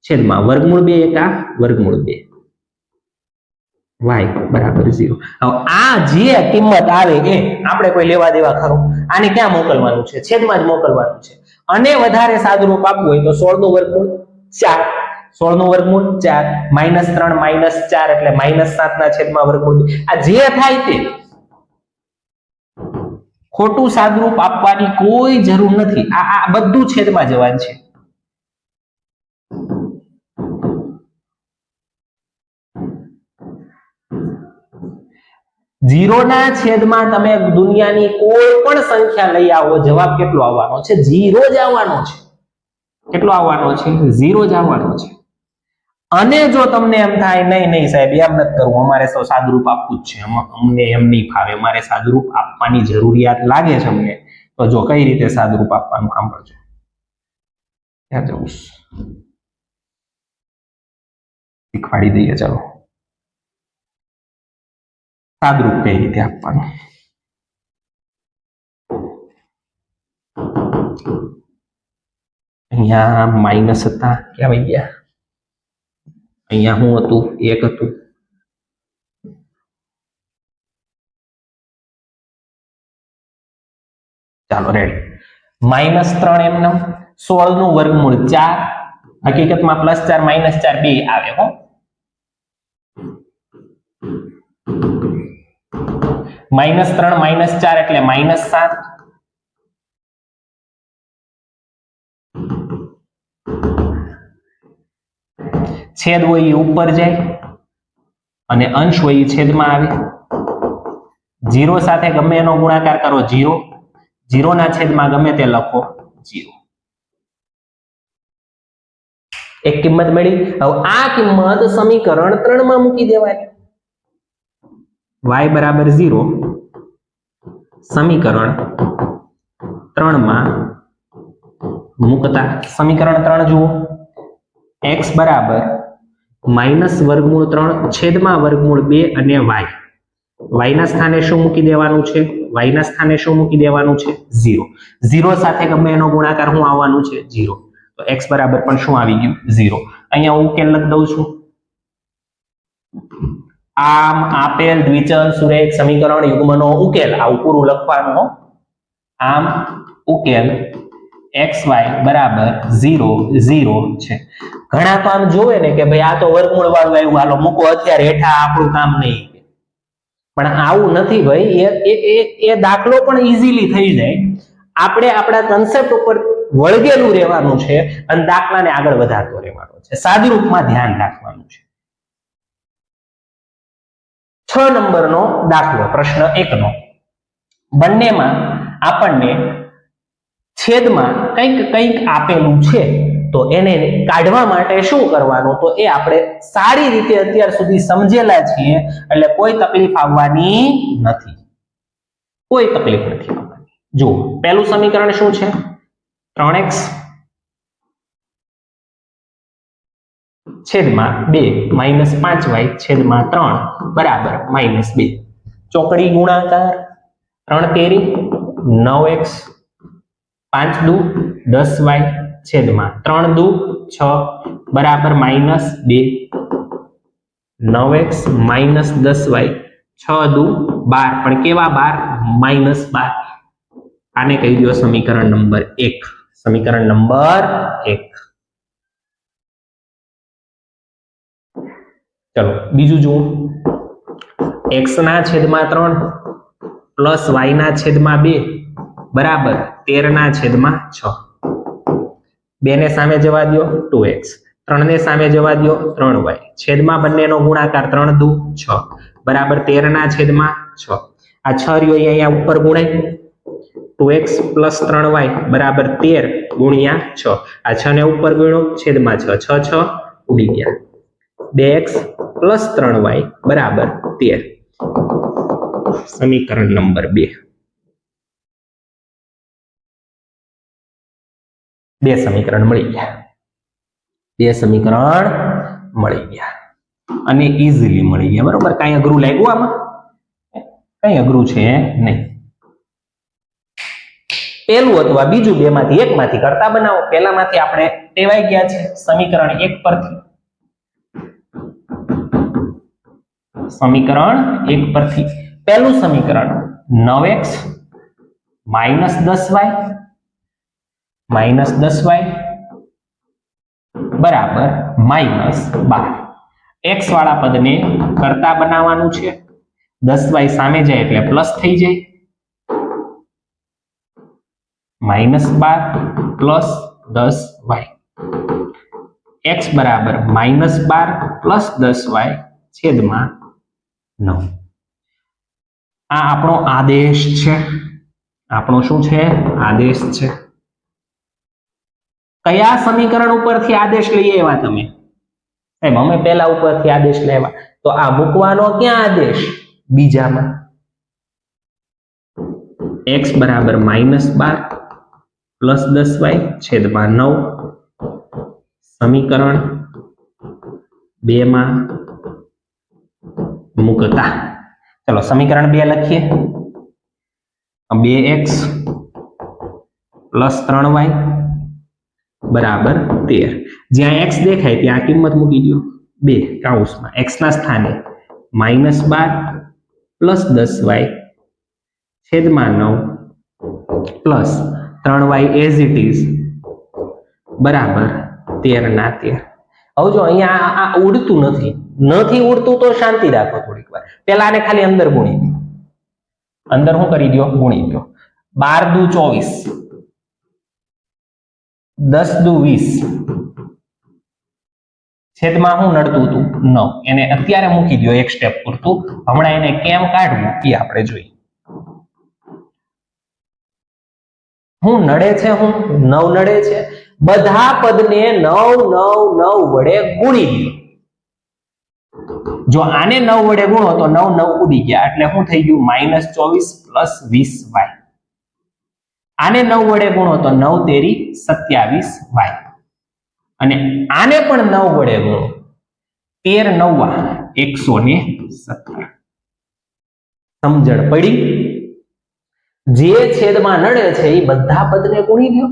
છેદમાં વર્ગમૂળ 2 એકા વર્ગમૂળ 2 y બરાબર 0. હવે આ જે કિંમત આવે એ આપણે કોઈ લેવા દેવા ખરો? આને ક્યાં મોકલવાનું છે? છેદમાં જ મોકલવાનું છે. અને વધારે સાદુરૂપ આપવું હોય તો 16 નું વર્ગમૂળ 4, 16 નું વર્ગમૂળ 4 -3 -4 એટલે -7 ના છેદમાં વર્ગમૂળ 2. આ જે થાય તે ખોટું સાદુરૂપ આપવાની કોઈ જરૂર નથી. આ બધું છેદમાં જવાનું છે. જીરો ના છેદમાં તમે દુનિયાની કોઈ પણ સંખ્યા લઈ આવો, જવાબ કેટલો આવવાનો છે? 0 જ આવવાનો છે. કેટલો આવવાનો છે? 0 જ આવવાનો છે. અને જો તમને એમ થાય નહીં સાહેબ એમ નથી કરવું, અમારે તો સાદુરૂપ આપવું જ છે, અમને એમ નહીં ફાવે, અમારે સાદુરૂપ આપવાની જરૂરિયાત લાગે છે અમને, તો જો કઈ રીતે સાદુરૂપ આપવાનું સાંભળજો. ત્યાં જવું શીખવાડી દઈએ. ચલો સાદુરૂપ કઈ રીતે આપવાનું. અહીંયા માઇનસ હતા, ક્યાં વહી ગયા? અહીંયા શું હતું? 1 હતું. ચાલો રેડી. -3 એમને 16 નું વર્ગમૂળ 4, હકીકતમાં +4 -4 બે આવે હો. -3 -4 એટલે -7 છેદ હોય એ ઉપર જાય અને અંશ હોય એ છેદમાં આવે. 0 સાથે ગમે એનો ગુણાકાર કરો 0, 0 ના છેદમાં ગમે તે લખો 0. એક કિંમત મળી. હવે આ કિંમત સમીકરણ 3 માં મૂકી દેવાની. y બરાબર 0 સમીકરણ 3 માં મૂકતા સમીકરણ 3 જુઓ. x બરાબર -વર્ગમૂળ 3 છેદમાં વર્ગમૂળ 2 અને y ના સ્થાને શું મૂકી દેવાનું છે? y ના સ્થાને શું મૂકી દેવાનું છે? 0. 0 સાથે ગમે એનો ગુણાકાર શું આવવાનું છે? 0. તો x બરાબર પણ શું આવી ગયું? 0. અહીંયા હું ઉકેલ લખી દઉં છું. આમ આપેલ દ્વિચલ સુરેખ સમીકરણ યુગ્મનો ઉકેલ આવું પૂરું લખવાનું. આમ ઉકેલ xy બરાબર 0 0 છે. ઘણા તો આમ જોવે ને કે ભાઈ આ તો વર્ગમૂળ વાળું આવ્યું, હાલો મૂકો અત્યારે હેઠા, આપણું કામ નહીં. પણ આવું નથી ભાઈ. એ દાખલો પણ ઈઝીલી થઈ જાય. આપણે આપણા કન્સેપ્ટ ઉપર વળગેલું રહેવાનું છે અને દાખલાને આગળ વધારતો રહેવાનો છે. સાદુરૂપમાં ધ્યાન રાખવાનું છે. 6 નંબરનો દાખલો, પ્રશ્ન 1 નો. બંનેમાં આપણને છેદમાં કંઈક આપેલું છે, તો એને કાઢવા માટે શું કરવાનું? તો એ આપણે સારી રીતે અત્યાર સુધી સમજેલા છીએ, એટલે કોઈ તકલીફ આવવાની નથી. કોઈ તકલીફ નથી આવવાની. જુઓ પહેલું સમીકરણ શું છે? 3x છેદમાં 2 -5y છેદમાં 3 બરાબર -2. ચોકડી ગુણાકાર 3 તેરી 9x 5 દુ 10y છેદમાં 3 દુ 6 બરાબર -2. 9x -10y 6 દુ 12 પણ કેવા 12? -12. આને કહી દો સમીકરણ નંબર 1. સમીકરણ નંબર 1. ચલો બીજું જુઓ. x ના છેદમાં 3 પ્લસ y ના છેદમાં 2 બરાબર 13 ના છેદમાં 6. 2 ને સામે જવા દો 2x, 3 ને સામે જવા દો 3y છેદમાં બંનેનો ગુણાકાર 3 દુ 6 બરાબર 13 ના છેદમાં 6. આ 6 રહ્યો અહીંયા ઉપર ગુણાય 2x પ્લસ 3y બરાબર 13 ગુણ્યા 6. આ 6 ને ઉપર ગુણ્યો છેદમાં 6 6 6 ઉડી ગયા. 2x પ્લસ 3y બરાબર 13. સમીકરણ નંબર 2. 2 સમીકરણ મળી ગયા. 2 સમીકરણ મળી ગયા અને ઈઝીલી મળી ગયા. બરોબર, કઈ અઘરું લાગ્યું આમાં? કઈ અઘરું છે નહીં. પહેલું અથવા બીજું બે માંથી એકમાંથી કરતા બનાવો. પહેલામાંથી આપણે ટેવાઈ ગયા છે સમીકરણ 1 પરથી. સમીકરણ 1 પરથી પહેલું સમીકરણ 9x -10y બરાબર -12. x વાળા પદને કરતા બનાવવાનું છે. 10y સામે જાય એટલે પ્લસ થઈ જાય. -12 પ્લસ 10y. x બરાબર -12 પ્લસ 10y છેદમાં 9. આ આપણો આદેશ છે. આપણો શું છે? આદેશ છે. કયા સમીકરણ ઉપરથી આદેશ લઈ આવ્યા તમે? સાહેબ અમે પહેલા ઉપરથી આદેશ લેવા. તો આ મૂકવાનો ક્યાં આદેશ? બીજામાં. x બરાબર -12 પ્લસ 10y છેદમાં 9 સમીકરણ 2 માં મૂકતા. ચલો સમીકરણ 2 લખીએ. 2x પ્લસ 3y બરાબર 13. જ્યાં x દેખાય ત્યાં કિંમત મૂકી દો 2 કૌંસમાં. x ના સ્થાને -12 પ્લસ 10y છેદમાં 9 plus 3y as it is બરાબર 13 ના 13. હવે જો અહીંયા આ ઉડતું નથી ઉડતું તો શાંતિ રાખો થોડીક વાર. પેલા આને ખાલી અંદર ગુણી દો. અંદર શું કરી દો? ગુણી દો. 12 દુ 24 10 દુ 20 છેદમાં શું નડતું હતું? 9. એને અત્યારે મૂકી દો એક સ્ટેપ પૂરતું. હમણાં એને કેમ કાઢવું એ આપણે જોઈએ. શું નડે છે? 9 નડે છે. બધા પદને 9 9 9 વડે ગુણી દો. જો આને 9 વડે ગુણો તો 9 9 ઉડી ગયા એટલે શું થઈ ગયું? -24 પ્લસ 20y. આને 9 વડે ગુણો તો 9 તેરી 27y. અને આને પણ 9 વડે ગુણો 13 9 117. સમજણ પડી? જે છેદમાં નડે છે એ બધા પદને ગુણી દો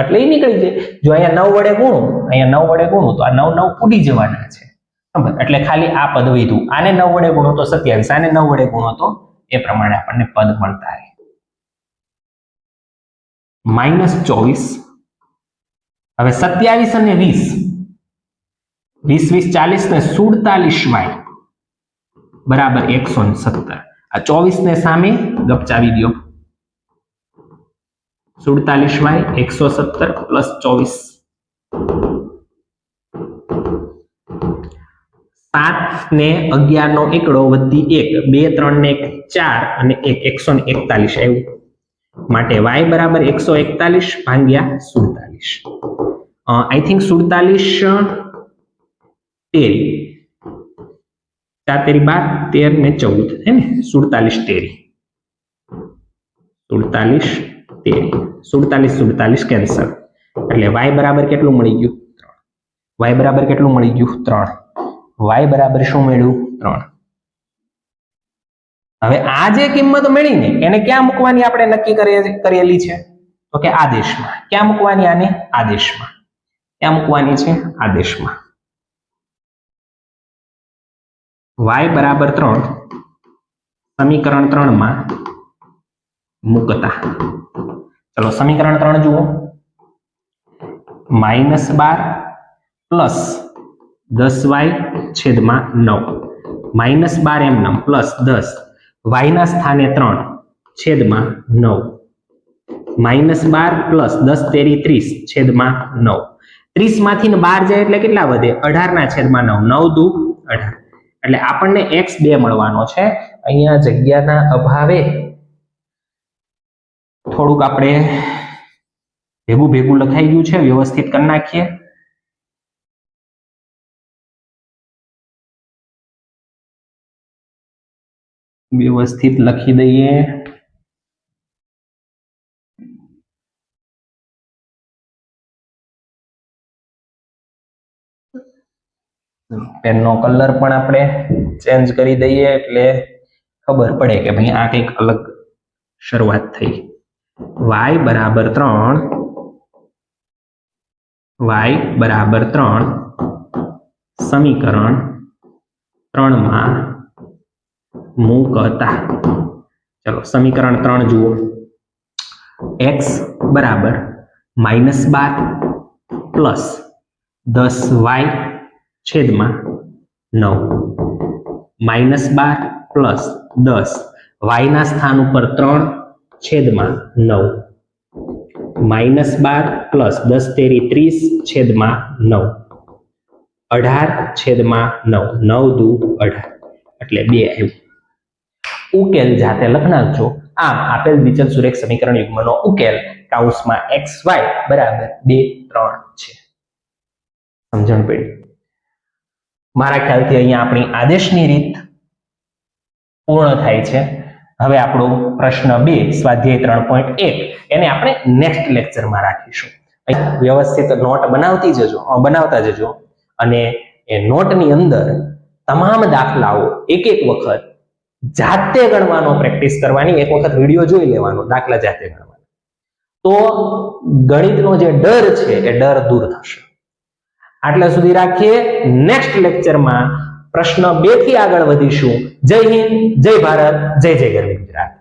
એટલે એ નીકળી જાય. જો અહીંયા 9 વડે ગુણો, અહીંયા 9 વડે ગુણો તો આ 9 9 ઉડી જવાના છે. એટલે ખાલી આ પદ વધ્યું. આને 9 વડે ગુણો તો 27, આને 9 વડે ગુણો તો એ પ્રમાણે આપણને પદ મળતા રહે. -24. હવે 27 અને 20 20 40 ને 47y બરાબર 117. આ 24 ને સામે ગપચાવી દો. 47y 117 પ્લસ 24 7 ને 11 નો એકડો વધી 1 2 3 ને 4 અને 1 141 આવ્યું. માટે y બરાબર 141 ભાગ્યા 47. આઈ થિંક 47 તેરી 4 તેરી 12 13 ને 14 હે ને 47 તેરી 47 તેરી 47 47 કેન્સલ એટલે y બરાબર કેટલું મળી ગયું? y બરાબર કેટલું મળી ગયું 3 y બરાબર શું મળ્યું 3 હવે આ જે કિંમત મળી ને એને ક્યાં મૂકવાની આપણે નક્કી કરેલી છે તો કે આદેશમાં ક્યાં મૂકવાની આને આદેશમાં ક્યાં મૂકવાની છે આદેશમાં y બરાબર 3 સમીકરણ 3 માં મૂકતા ચલો સમીકરણ 3 જુઓ -12 પ્લસ 10y છેદમાં 9 -12 એમ નામ પ્લસ 10 y ના સ્થાને 3 છેદમાં 9 -12 પ્લસ 10 તેરી 30 છેદમાં 9 30 માંથી 12 જાય એટલે કેટલા વધે 18 ના છેદમાં 9 9 દુ 18 એટલે આપણને x2 મળવાનો છે અહીંયા જગ્યાના અભાવે થોડુંક આપણે ભેગું લખાઈ ગયું છે વ્યવસ્થિત કરી નાખીએ વ્યવસ્થિત લખી દઈએ પેનનો કલર પણ આપણે ચેન્જ કરી દઈએ એટલે ખબર પડે કે ભાઈ આ કંઈક અલગ શરૂઆત થઈ y બરાબર 3 સમીકરણ 3 માં મૂકતા ચલો સમીકરણ 3 જુઓ x બરાબર -12 પ્લસ 10y છેદમાં 9 -12 પ્લસ 10 y ના સ્થાન ઉપર 3 છેદમાં 9 -12 પ્લસ 10 તેરી 30 છેદમાં 9 18 છેદમાં 9 9 દુ 18 એટલે 2 આવ્યું ઉકેલ જાતે લખ નાખજો આમ આપેલ દ્વિચલ સુરેખ સમીકરણ યુગ્મનો ઉકેલ કૌંસમાં xy બરાબર 2 3 છે સમજણ પડી મારા ખ્યાલથી અહીંયા આપણી આદેશની રીત પૂર્ણ થાય છે હવે આપણો પ્રશ્ન 2 સ્વાધ્યાય 3.1 એને આપણે નેક્સ્ટ લેક્ચરમાં રાખીશું વ્યવસ્થિત નોટ બનાવતા જજો અને એ નોટની અંદર તમામ દાખલાઓ એક વખત જાતે ગણવાનો પ્રેક્ટિસ કરવાની એક વખત વિડીયો જોઈ લેવાનો દાખલા જાતે ગણવાનો તો ગણિતનો જે ડર છે એ ડર દૂર થશે આટલા સુધી રાખીએ નેક્સ્ટ લેક્ચરમાં પ્રશ્ન 2 થી આગળ વધીશું જય હિન્દ જય ભારત જય જય ગરવી ગુજરાત